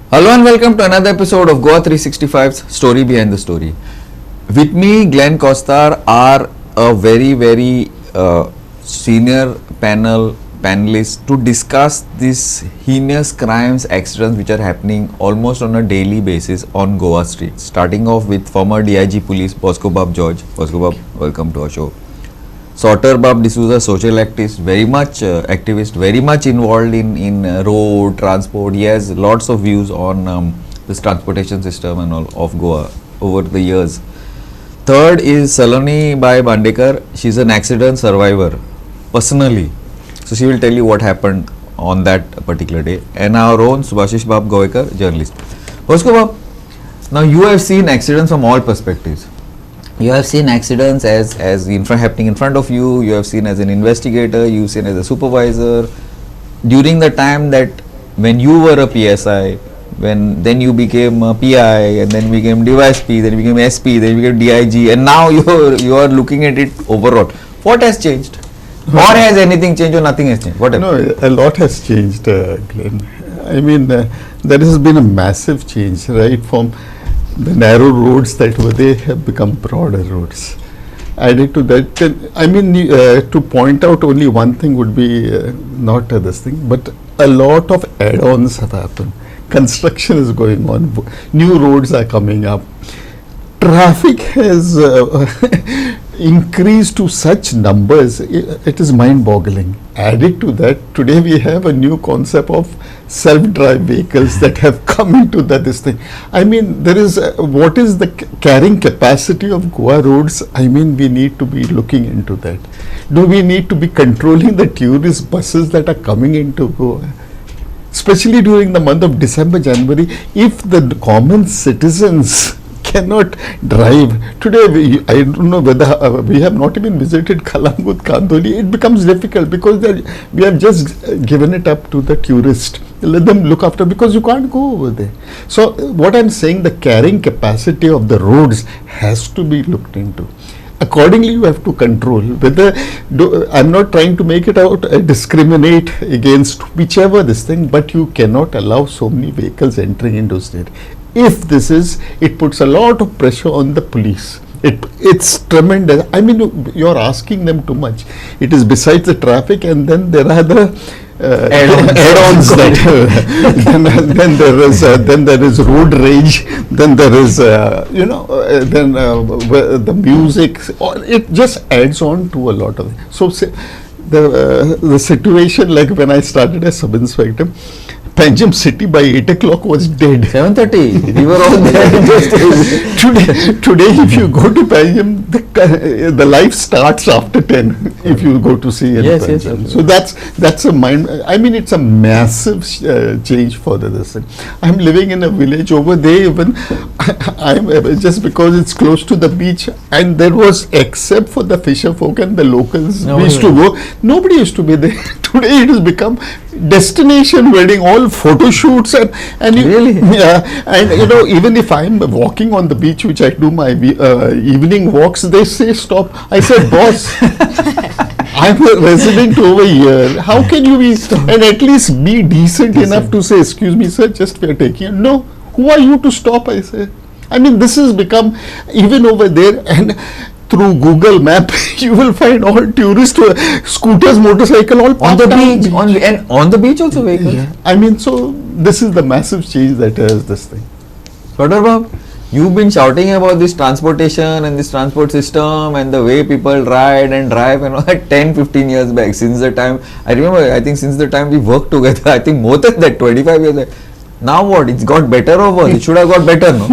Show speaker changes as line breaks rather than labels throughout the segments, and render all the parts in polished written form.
Hello and welcome to another episode of GOA365's Story Behind the Story. With me, Glenn Costar, are a very senior panelists to discuss these heinous crimes, accidents which are happening almost on a daily basis on Goa streets. Starting off with former DIG Police Bosco Bab George. Bosco Bab, welcome to our show. Sauter Bab D'Souza, social activist, very much involved in road transport. He has lots of views on this transportation system and all of Goa over the years. Third is Saloni Bai Bandekar. She's an accident survivor personally, so she will tell you what happened on that particular day. And our own Subhashish Bab Goekar, journalist. Bosco Bab, now you have seen accidents from all perspectives. You have seen accidents as happening in front of you. You have seen as an investigator. You've seen as a supervisor. During the time that when you were a PSI, then you became a PI, and then became DYSP, then you became SP, then you became DIG, and now you are looking at it overall. What has changed? Or has anything changed, or nothing has changed? Whatever.
No, a lot has changed, Glenn. I mean, there has been a massive change, right? From the narrow roads that were there have become broader roads. Added to that, I mean, to point out only one thing would be not this thing, but a lot of add-ons have happened. Construction is going on, new roads are coming up. Traffic has increased to such numbers, it is mind-boggling. Added to that, today we have a new concept of self-drive vehicles that have come into this thing. I mean, there is, what is the carrying capacity of Goa roads? I mean, we need to be looking into that. Do we need to be controlling the tourist buses that are coming into Goa? Especially during the month of December, January, if the common citizens cannot drive. Today, I don't know whether we have not even visited Kalangut, Kandoli. It becomes difficult because we have just given it up to the tourist. Let them look after, because you can't go over there. So, what I'm saying, the carrying capacity of the roads has to be looked into. Accordingly, you have to control whether, I'm not trying to make it out, discriminate against whichever this thing, but you cannot allow so many vehicles entering into state. If this is, it puts a lot of pressure on the police. It's tremendous. I mean, you're asking them too much. It is besides the traffic, and then there are the add-ons that then there is road rage, then there is then the music. It just adds on to a lot of it. So the situation, like when I started as sub-inspector, Panjim city by 8 o'clock was dead.
7:30. We were all there.
Today, if you go to Panjim, the life starts after 10. If you go to see it.
Yes.
So that's a mind. I mean, it's a massive change for this. I'm living in a village over there. Even I'm just because it's close to the beach, and there was, except for the fisher folk and the locals, we used to go. Nobody used to be there. Today it has become destination wedding, all photo shoots and
really?
Yeah, and even if I'm walking on the beach, which I do my evening walks, they say stop. I said, boss, I'm a resident over here. How can you be and at least be decent enough to say, excuse me, sir, just we are taking it. No, who are you to stop? I say. I mean, this has become, even over there, and through Google Map, you will find all tourist scooters, motorcycle, all
on the beach. On the beach also vehicles.
Yeah. I mean, so this is the massive change that is this thing.
Sauter Bab, you've been shouting about this transportation and this transport system and the way people ride and drive and all that 10-15 years back. Since the time, I remember, I think since the time we worked together, I think more than that, 25 years back. Now what? It's got better or worse? It should have got better, no?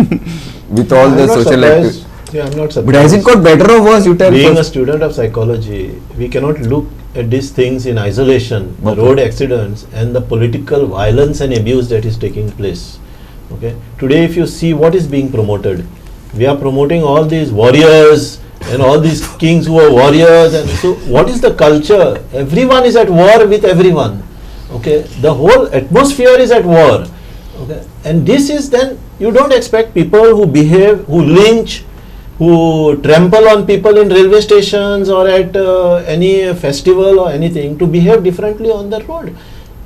With all the social activity.
Yeah, I'm not surprised.
But has it got better or worse? You tell me.
Being a student of psychology, we cannot look at these things in isolation. The road accidents and the political violence and abuse that is taking place. Okay. Today, if you see what is being promoted, we are promoting all these warriors and all these kings who are warriors. And so, what is the culture? Everyone is at war with everyone. Okay. The whole atmosphere is at war. Okay. And this is then, you don't expect people who behave, who lynch, who trample on people in railway stations or at any festival or anything to behave differently on the road.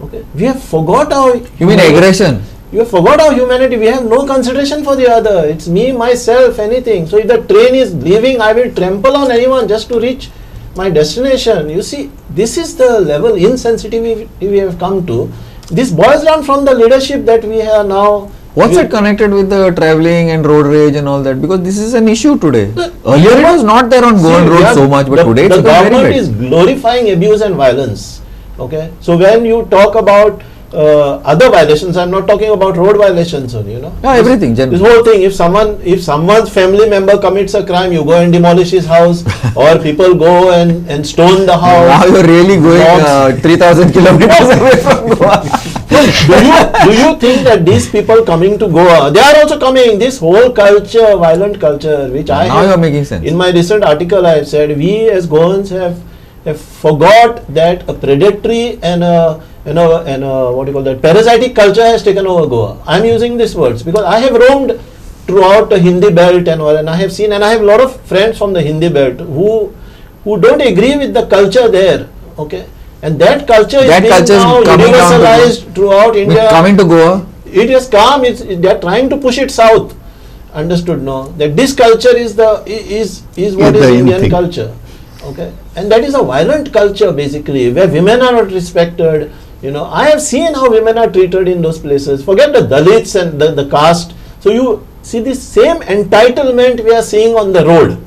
Okay, we have forgot how.
You mean aggression?
You have forgot our humanity. We have no consideration for the other. It's me, myself, anything. So if the train is leaving, I will trample on anyone just to reach my destination. You see, this is the level insensitivity we have come to. This boils down from the leadership that we have now.
What's it connected with the traveling and road rage and all that? Because this is an issue today. Earlier it was not there on Goan road so much, but today it's
the
become very
government
big.
is glorifying abuse and violence. Okay, so when you talk about other violations, I'm not talking about road violations only. You know,
Yeah, everything.
This whole thing. If someone's family member commits a crime, you go and demolish his house, or people go and stone the house.
Now you're really going 3,000 kilometers away from Goa.
Do you think that these people coming to Goa, they are also coming, this whole culture, violent culture, which I
Now
have,
you're making sense.
in my recent article I have said, we as Goans have forgot that a predatory and a what do you call that, parasitic culture has taken over Goa. I am using these words because I have roamed throughout the Hindi belt and all, and I have seen, and I have a lot of friends from the Hindi belt who don't agree with the culture there. Okay, and that culture is being now universalized throughout India.
Coming to Goa.
It has come. They are trying to push it south. Understood? No, that this culture is what is Indian
thing.
culture. Okay, and that is a violent culture basically, where women are not respected. You know, I have seen how women are treated in those places. Forget the Dalits and the caste. So you see this same entitlement we are seeing on the road.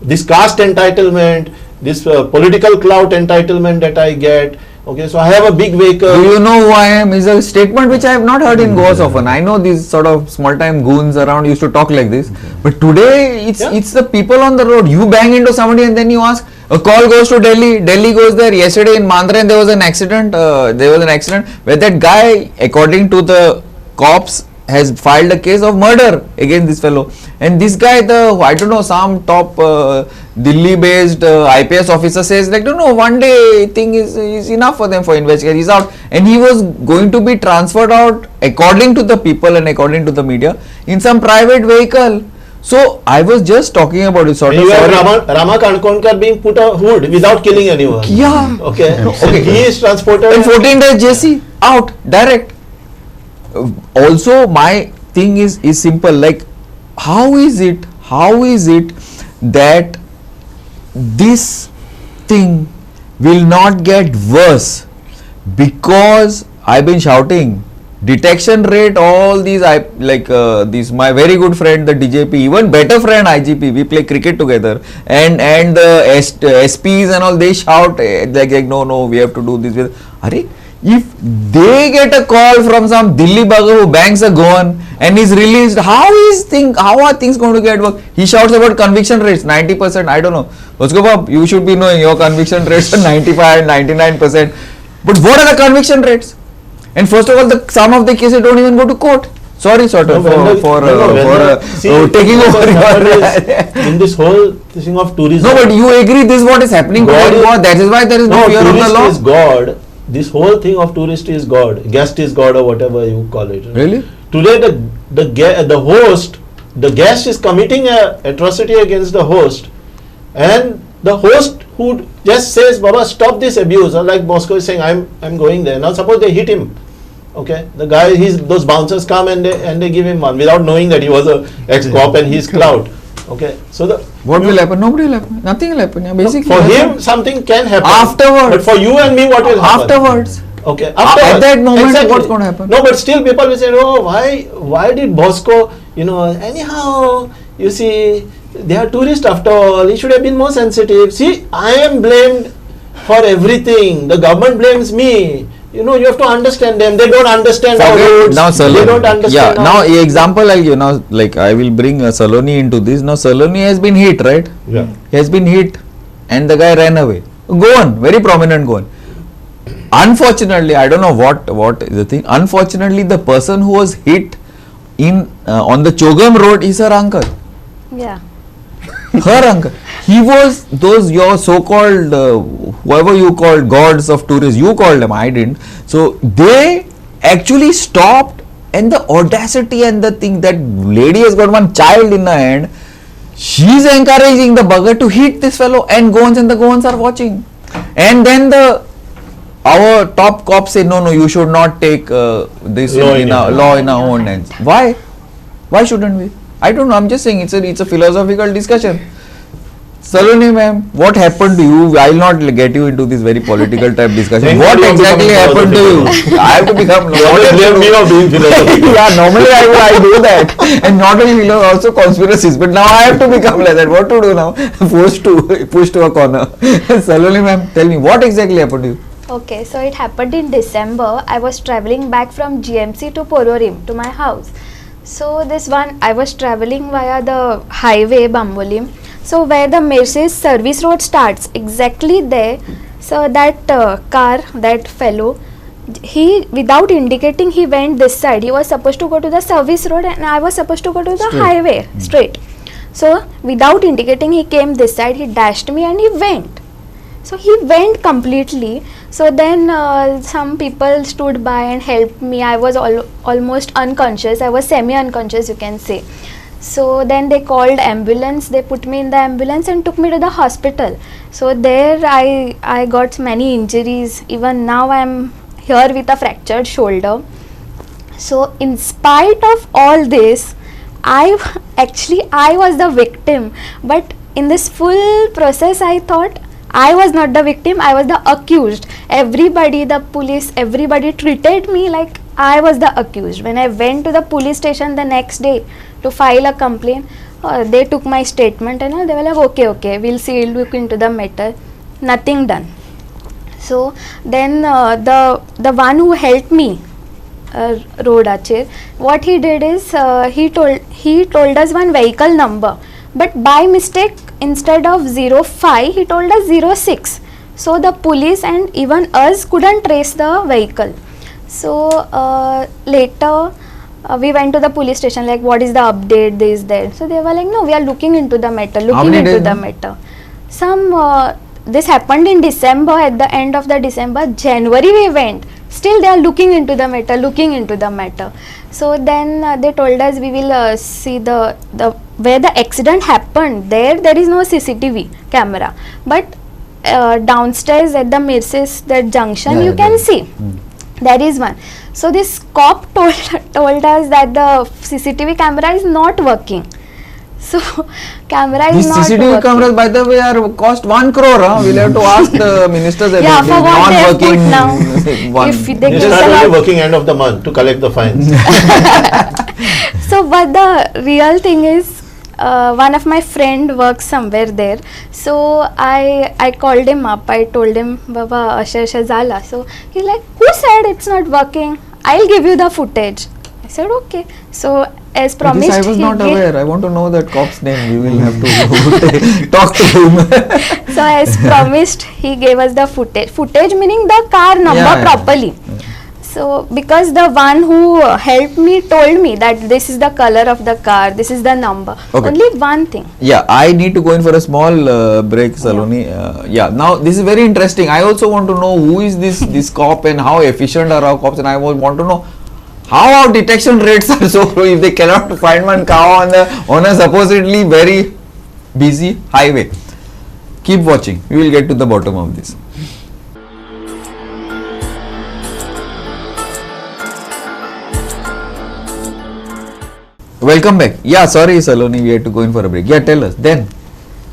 This caste entitlement, this political clout entitlement that I get. Okay, so I have a big vehicle.
Do you know who I am? Is a statement which I have not heard in Goa often. I know these sort of small time goons around used to talk like this, but today it's the people on the road. You bang into somebody and then you ask. A call goes to Delhi. Delhi goes there. Yesterday in Mandran there was an accident. Where that guy, according to the cops, has filed a case of murder against this fellow. And this guy, I don't know, some top Delhi-based IPS officer says like, no, one day thing is enough for them for investigation. He's out, and he was going to be transferred out according to the people and according to the media in some private vehicle. So I was just talking about it.
You have Rama Kankonkar being put a hood without killing anyone.
Yeah.
Okay.
Okay.
He is transported.
In 14 days, JC out direct. Also, my thing is simple. Like, how is it that this thing will not get worse? Because I've been shouting. Detection rate, all these, my very good friend, the DJP, even better friend IGP, we play cricket together, and the SPs and all, they shout like no, we have to do this. Arey, if they get a call from some Delhi bugger who bangs a Goan and is released, how are things going to get work? He shouts about conviction rates, 90%, I don't know. Bob, you should be knowing your conviction rates are 95, 99%. But what are the conviction rates? And first of all, some of the cases don't even go to court. Sorry, for taking over.
In this whole thing of tourism.
No, but you agree this is what is happening. That is why there is no fear of the law.
Tourist is God. This whole thing of tourist is God. Guest is God, or whatever you call it.
Really?
Today, the host, the guest is committing an atrocity against the host, and the host who just says, Baba, stop this abuse, or like Bosco is saying, I'm going there. Now suppose they hit him. Okay, the guy, those bouncers come and they give him one without knowing that he was a ex-cop and he's clout. Okay, so
what will happen? Nobody will happen. Nothing will happen. Yeah, basically,
for him, something can happen.
Afterwards.
But for you and me, what will happen?
Afterwards.
Okay,
at that moment,
exactly.
What's going to happen?
No, but still people will say, oh, why did Bosco, anyhow, you see, they are tourists after all, he should have been more sensitive. See, I am blamed for everything. The government blames me. You have to understand them. They don't understand our roads.
Now,
they don't understand.
Yeah, now example I'll give. Now, like I will bring Saloni into this. Now, Saloni has been hit, right?
Yeah.
He has been hit, and the guy ran away. Goan, very prominent Goan. Unfortunately, I don't know what is the thing. Unfortunately, the person who was hit on the Chogam road is her uncle.
Yeah.
Her uncle. He was your so-called whoever you called gods of tourism. You called them, I didn't. So they actually stopped, and the audacity and the thing, that lady has got one child in her hand. She's encouraging the bugger to hit this fellow, and the Goans are watching. And then the our top cops say no, you should not take this
Law
in
in
our
your
law in our own hands. Why shouldn't we? I don't know. I'm just saying it's a philosophical discussion. Saloni ma'am, what happened to you? I'll not get you into this very political type discussion.
Thank
What
you for
exactly
becoming
happened to you?
philosophical.
I have to become.
You always blame me of being philosophical.
Yeah, normally I do that, and not only also conspiracies. But now I have to become like that. What to do now? Pushed to a corner. Saloni ma'am, tell me what exactly happened to you?
Okay, so it happened in December. I was traveling back from GMC to Pororim to my house. So this one, I was traveling via the highway Bambolim. So where the Mercedes service road starts, exactly there. So that car, that fellow, he without indicating, he went this side. He was supposed to go to the service road, and I was supposed to go to the
Straight.
highway straight. So without indicating, he came this side. He dashed me and he went. So he went completely. So then some people stood by and helped me. I was almost unconscious. I was semi-unconscious, you can say. So then they called ambulance. They put me in the ambulance and took me to the hospital. So there I got many injuries. Even now I am here with a fractured shoulder. So in spite of all this, I was the victim. But in this full process, I thought I was not the victim, I was the accused. Everybody, the police, everybody treated me like I was the accused. When I went to the police station the next day to file a complaint, they took my statement and all. They were like, okay, we'll see, we'll look into the matter. Nothing done. So then the one who helped me, Road Achir, what he did is he told us one vehicle number, but by mistake, instead of 05, he told us 06. So the police and even us couldn't trace the vehicle. So later we went to the police station, like, what is the update, this, that. So they were like, no, we are looking into the matter, this happened in December, at the end of the December. January we went, still they are looking into the matter. So then they told us, we will see the where the accident happened, there is no CCTV camera, but downstairs at the Mercedes, that junction, you can see there is one. So this cop told us that the CCTV camera is not working. So camera is
These
not
CCTV
working.
cameras, by the way, are cost 1 crore. We'll have to ask the ministers
Yeah,
about
for what they have put now.
one.
If they
They
give
start
a
only
lot.
working end of the month to collect the fines.
So but the real thing is, one of my friend works somewhere there. So I called him up. I told him, Baba, asha zala. So he's like, who said it's not working? I'll give you the footage. I said, okay. So as promised,
This I was
he
not
gave-
aware. I want to know that cop's name. We will have to talk to him.
So as promised, he gave us the footage meaning the car number
Yeah.
properly. So because the one who helped me told me that this is the color of the car, this is the number.
Okay.
Only one thing.
Yeah, I need to go in for a small break, Saloni. Now this is very interesting. I also want to know who is this cop and how efficient are our cops, and I want to know how our detection rates are so low if they cannot find one cow on a supposedly very busy highway. Keep watching. We will get to the bottom of this. Welcome back. Yeah, sorry Saloni, we had to go in for a break. Yeah, tell us. Then,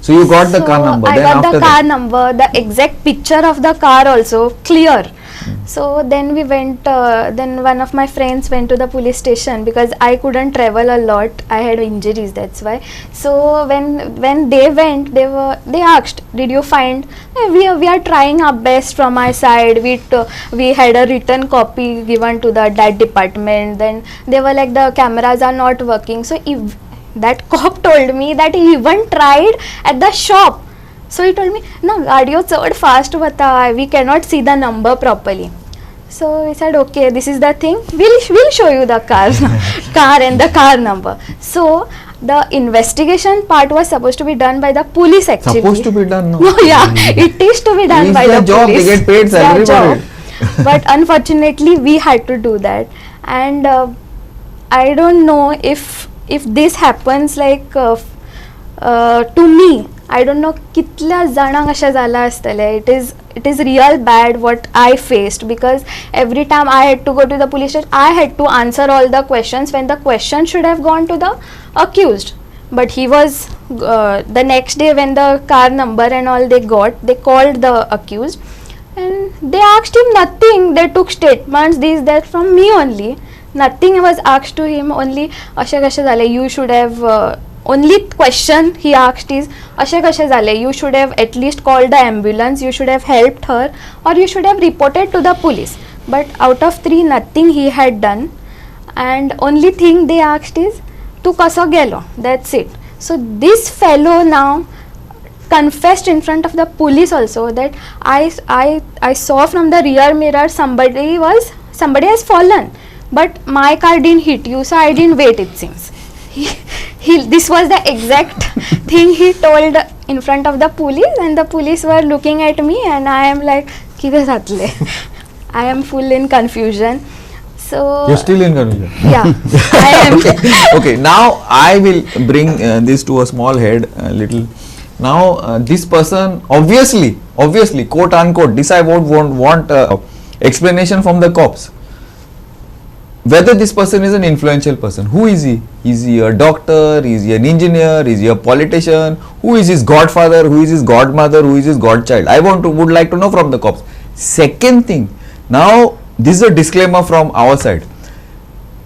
so you got the car number.
I
Then
got
after
the car
that,
number, the exact picture of the car also clear. So then we went. Then one of my friends went to the police station because I couldn't travel a lot. I had injuries. That's why. So when they went, they asked, "Did you find?" We are trying our best from our side. We had a written copy given to that department. Then they were like, the cameras are not working. So if that cop told me that he even tried at the shop. So he told me, no, gaadiyo chad fast bata, we cannot see the number properly. So we said, okay, this is the thing, we'll show you the car and the car number. So the investigation part was supposed to be done by the police actually.
supposed to be done. No,
No, yeah, it is to be done
It's
by
their
the
job,
police.
they get paid
It's their
salary for
job.
it.
But unfortunately, we had to do that. And I don't know if this happens like to me. I don't know kitla जाणांक अशें जाला आसतलें. it is real bad what I faced, because every time I had to go to the police station, I had to answer all the questions when the question should have gone to the accused. But he was the next day when the car number and all they called the accused and they asked him nothing. They took statements, this, that from me only. Nothing was asked to him, only asha kasha zale, you should have only question he asked is asha kasha zale, you should have at least called the ambulance, you should have helped her, or you should have reported to the police. But out of three, nothing he had done, and only thing they asked is tu kaso gelo, that's it. So this fellow now confessed in front of the police also that I saw from the rear mirror somebody has fallen, but my car didn't hit you, so I didn't wait, it seems. This was the exact thing he told in front of the police, and the police were looking at me and I am like kide satle. I am full in confusion. So
You're still in confusion.
yeah, I am.
Okay, now I will bring this to a small head a little. Now this person obviously quote unquote, this I won't want explanation from the cops. Whether this person is an influential person. Who is he? Is he a doctor? Is he an engineer? Is he a politician? Who is his godfather? Who is his godmother? Who is his godchild? I would like to know from the cops. Second thing, now this is a disclaimer from our side.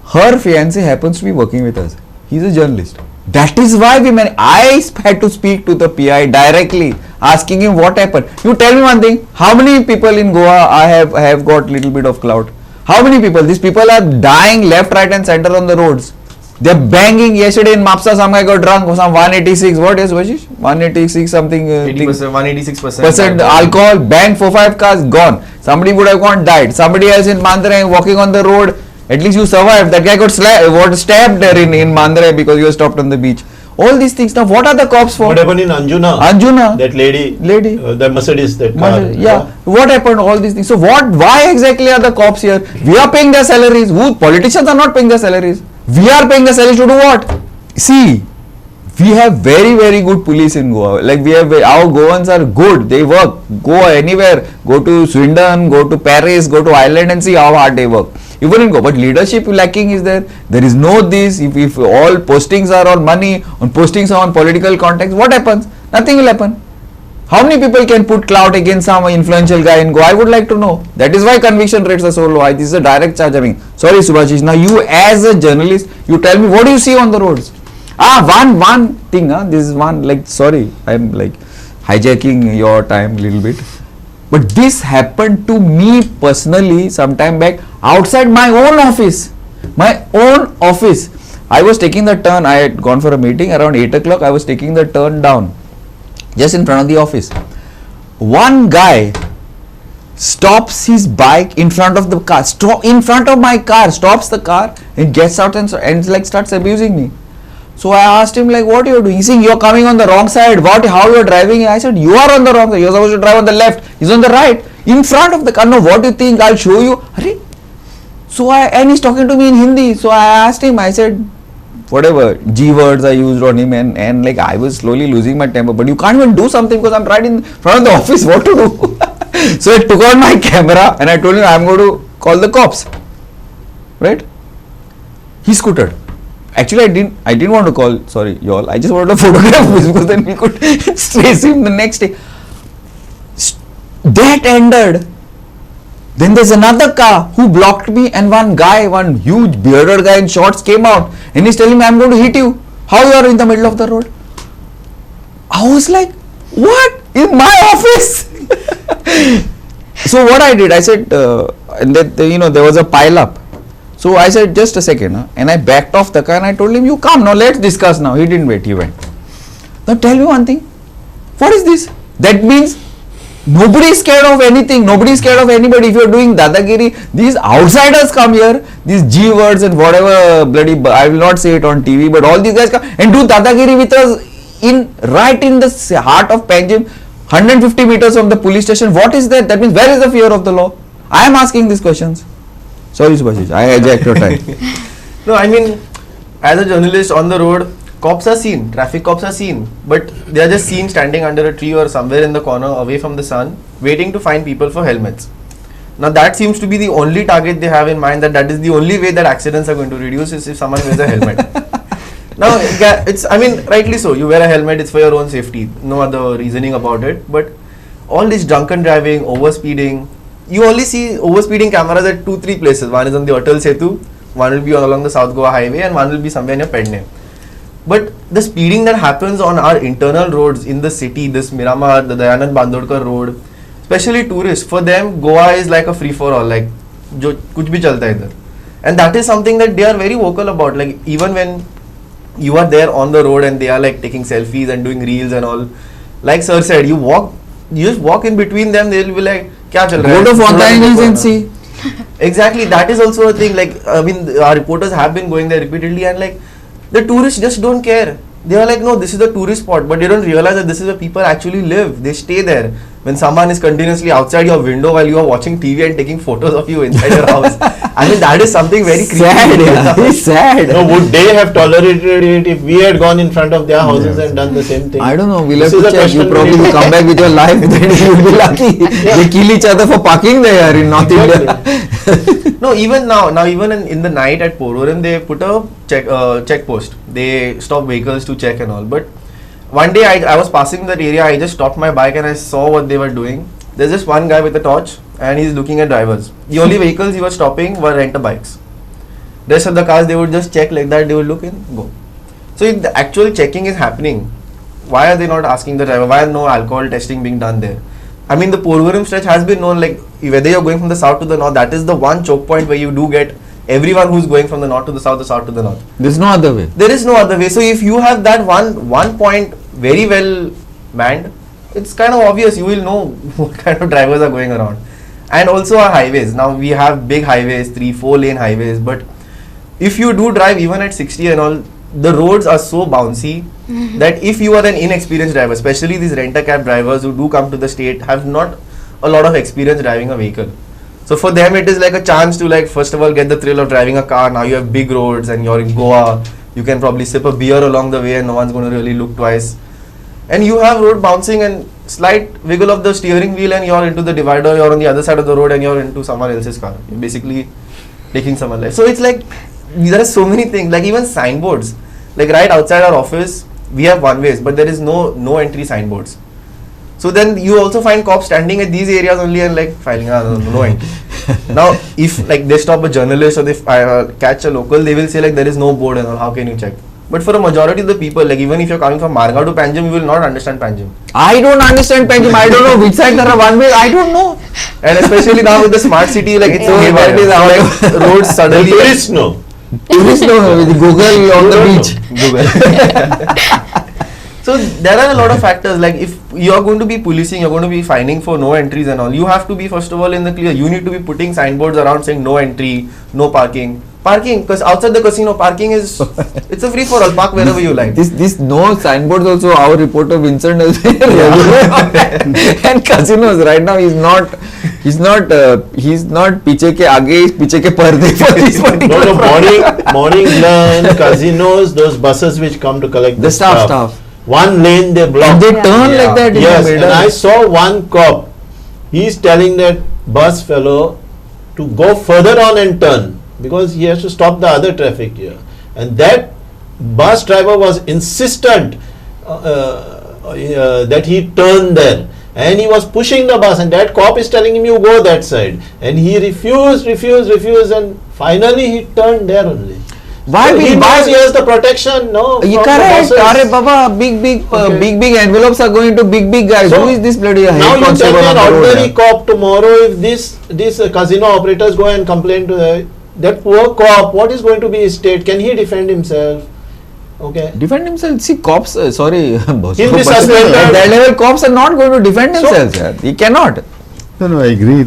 Her fiancé happens to be working with us. He's a journalist. That is why I had to speak to the PI directly, asking him what happened. You tell me one thing, how many people in Goa I have got little bit of clout? How many people? These people are dying left, right and center on the roads. They're banging. Yesterday in Mapsa, some guy got drunk, some 186, what is Vashish? 186 something.
80%, 186%
alcohol, banged 4-5 cars, gone. Somebody would have gone, died. Somebody else in Mandre walking on the road, at least you survived. That guy got stabbed there in Mandre because you were stopped on the beach. All these things. Now, what are the cops for?
What happened in Anjuna?
That
lady.
The
Mercedes, that car.
Yeah. What happened? All these things. So, why exactly are the cops here? We are paying their salaries. Politicians are not paying their salaries. We are paying the salaries to do what? See, we have very, very good police in Goa. Like our Goans are good. They work. Go anywhere. Go to Swindon, go to Paris, go to Ireland and see how hard they work. Even in Goa. But leadership lacking is there. There is no this. If all postings are on money, on postings are on political context, what happens? Nothing will happen. How many people can put clout against some influential guy in Goa? I would like to know. That is why conviction rates are so low. This is a direct charge. Sorry Subhashish. Now you as a journalist, you tell me what do you see on the roads? One thing. This is one, sorry, I'm hijacking your time a little bit. But this happened to me personally some time back outside my own office. I was taking the turn. I had gone for a meeting around 8 o'clock. I was taking the turn down just in front of the office. One guy stops his bike in front of the car, in front of my car, stops the car and gets out and starts abusing me. So I asked him what you are doing. He said, you're coming on the wrong side. How you are driving? I said, you are on the wrong side. You're supposed to drive on the left. He's on the right. In front of the car. No, what do you think? I'll show you. And he's talking to me in Hindi. So I asked him, I said, whatever G words I used on him and I was slowly losing my temper. But you can't even do something because I'm right in front of the office. What to do? So I took out my camera and I told him I'm going to call the cops. Right? He scooted. Actually, I didn't want to call, sorry, y'all. I just wanted to photograph this because then we could trace him the next day. That ended. Then there's another car who blocked me and one huge bearded guy in shorts came out and he's telling me I'm going to hit you. How you are in the middle of the road? I was like, what? In my office? So what I did, I said, and then there was a pile up. So I said, just a second, and I backed off the car and I told him, you come now, let's discuss now. He didn't wait, he went. Now tell me one thing, what is this? That means nobody is scared of anything, nobody is scared of anybody. If you are doing dadagiri, these outsiders come here, these G words and whatever bloody, I will not say it on TV, but all these guys come and do dadagiri with us right in the heart of Panjim, 150 meters from the police station. What is that? That means where is the fear of the law? I am asking these questions. Sorry Subhashish, I hijacked your time.
No, I mean, as a journalist on the road, cops are seen, traffic cops are seen, but they are just seen standing under a tree or somewhere in the corner away from the sun, waiting to find people for helmets. Now that seems to be the only target they have in mind, that is the only way that accidents are going to reduce is if someone wears a helmet. Now it's, I mean, rightly so, you wear a helmet, it's for your own safety, no other reasoning about it, but all this drunken driving, overspeeding, you only see overspeeding cameras at 2-3 places. One is on the Atal Setu, one will be along the South Goa highway, and one will be somewhere near Pedne. But the speeding that happens on our internal roads in the city, this Miramar, the Dayanand Bandodkar road, especially tourists, for them Goa is like a free for all, like jo kuch bhi chalta hai idhar. And that is something that they are very vocal about. Like even when you are there on the road and they are like taking selfies and doing reels and all, like sir said, you just walk in between them, they will be like, kya chal raha hai?
Go to Fontaine Hills and see.
Exactly, that is also a thing. Like, I mean, our reporters have been going there repeatedly, and like, the tourists just don't care. They are like, no, this is the tourist spot, but they don't realize that this is where people actually live. They stay there. When someone is continuously outside your window while you are watching TV and taking photos of you inside your house, I mean, that is something very creepy.
Sad, it's sad.
No, would they have tolerated it if we had gone in front of their houses and done the same thing?
I don't know, we'll
This
have
is
to
a
check. You
question
probably
we-
will come back with your life, then you'll be lucky. They kill each other for parking there in North India.
No, even now even in the night at Pororim, they put a checkpost. They stop vehicles to check and all. But one day I was passing that area, I just stopped my bike and I saw what they were doing. There's just one guy with a torch and he's looking at drivers. The only vehicles he was stopping were renter bikes. Rest of the cars, they would just check like that, they would look and go. So if the actual checking is happening, why are they not asking the driver? Why are no alcohol testing being done there? I mean, the Purvaram stretch has been known, like whether you're going from the south to the north, that is the one choke point where you do get everyone who's going from the north to the south to the north.
There's no other way.
There is no other way. So if you have that one point very well manned, it's kind of obvious, you will know what kind of drivers are going around. And also our highways. Now we have big highways, 3-4 lane highways, but if you do drive even at 60 and all, the roads are so bouncy that if you are an inexperienced driver, especially these renter cab drivers who do come to the state, have not a lot of experience driving a vehicle. So for them it is like a chance to, like, first of all get the thrill of driving a car. Now you have big roads and you're in Goa, you can probably sip a beer along the way and no one's going to really look twice. And you have road bouncing and slight wiggle of the steering wheel and you're into the divider, you're on the other side of the road and you're into someone else's car. You're basically taking someone's life. So it's like, there are so many things, like even signboards. Like right outside our office, we have one ways, but there is no entry signboards. So then you also find cops standing at these areas only and like filing, no entry. Now, if like they stop a journalist or they catch a local, they will say like there is no board and all, how can you check? But for a majority of the people, like even if you're coming from Marga to Panjim, you will not understand Panjim.
I don't understand Panjim. I don't know which side there are one way. I don't know.
And especially now with the smart city, like it's so
Yeah.
haywire.
That is how
Like, roads
The
suddenly.
tourists know.
Tourists know with Google on the beach.
So there are a lot of factors, like if you are going to be policing, you're going to be fining for no entries and all, you have to be first of all in the clear. You need to be putting signboards around saying no entry, no parking. Parking, because outside the casino, parking is, it's a free for all, park wherever you like.
This no signboards also, our reporter Vincent is and casinos right now he's not piche ke aage, he's piche ke parde for this particular
No, morning land, casinos, those buses which come to collect
The staff.
One lane they block.
And they turn like that in
Yes,
the
and
middle.
I saw one cop. He's telling that bus fellow to go further on and turn because he has to stop the other traffic here. And that bus driver was insistent that he turn there. And he was pushing the bus, and that cop is telling him, you go that side. And he refused, and finally he turned there only.
Why
So
big-
he
why-
knows he has the protection, no?
You
from the
correct,
buses.
Are Baba, big envelopes are going to big guys.
So,
Who is this bloody head
Now you tell
constable
me
on
an
the road?
ordinary cop tomorrow, if this casino operators go and complain to that poor cop, what is going to be his state? Can he defend himself? Okay.
Defend himself. See, cops, sorry, boss.
He'll be
But
suspended.
at that level, cops are not going to defend
So-
themselves. Yeah. He cannot.
No, I agree.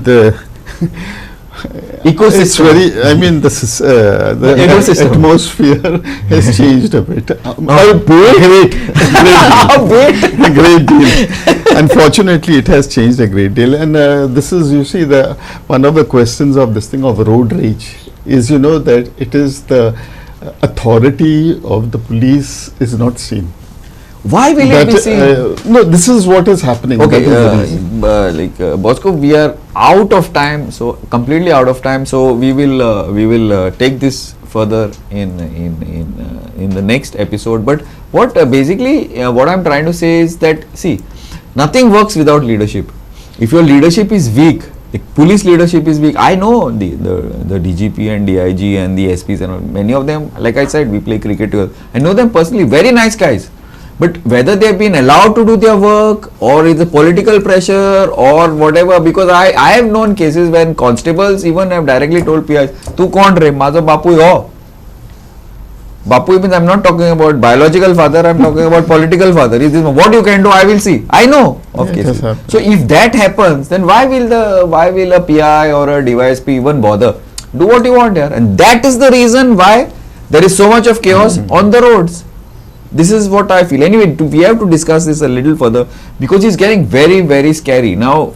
Ecosystem.
It's very, I mean, the
ecosystem.
atmosphere has changed a bit.
Wait.
A great deal. Unfortunately, it has changed a great deal. And this is, you see, one of the questions of this thing of road rage is, that it is the authority of the police is not seen.
Why will it be seen?
No, this is what is happening.
Okay,
That is the reason.
Bosco, we are out of time, so completely out of time. So we will take this further in the next episode. But what basically what I'm trying to say is that, see, nothing works without leadership. If your leadership is weak, the police leadership is weak. I know the DGP and DIG and the SPs and all, many of them, like I said, we play cricket together. I know them personally, very nice guys. But whether they've been allowed to do their work, or is it political pressure or whatever, because I have known cases when constables even have directly told PIs, "Tu kaun re? Mazo bapu ho." Bapu means I'm not talking about biological father, I'm talking about political father. Is this what you can do? I will see. I know of
Yeah,
cases.
it has
So if that happens, then why will a PI or a DYSP even bother? Do what you want here, and that is the reason why there is so much of chaos on the roads. This is what I feel. Anyway, we have to discuss this a little further because it's getting very, very scary. Now,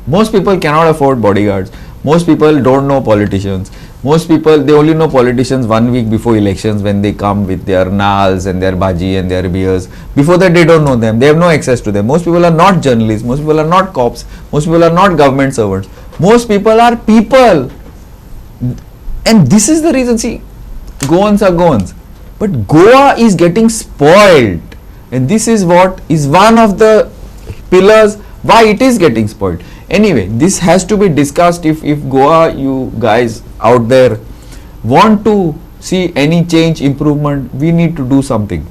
most people cannot afford bodyguards. Most people don't know politicians. Most people, they only know politicians 1 week before elections when they come with their naals and their bhaji and their beers. Before that, they don't know them. They have no access to them. Most people are not journalists. Most people are not cops. Most people are not government servants. Most people are people. And this is the reason, see, Goans are Goans. But Goa is getting spoiled, and this is what is one of the pillars why it is getting spoiled. Anyway, this has to be discussed. If Goa, you guys out there want to see any change, improvement, we need to do something.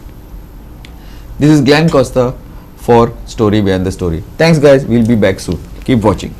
This is Glenn Costa for Story Behind the Story. Thanks guys, we'll be back soon. Keep watching.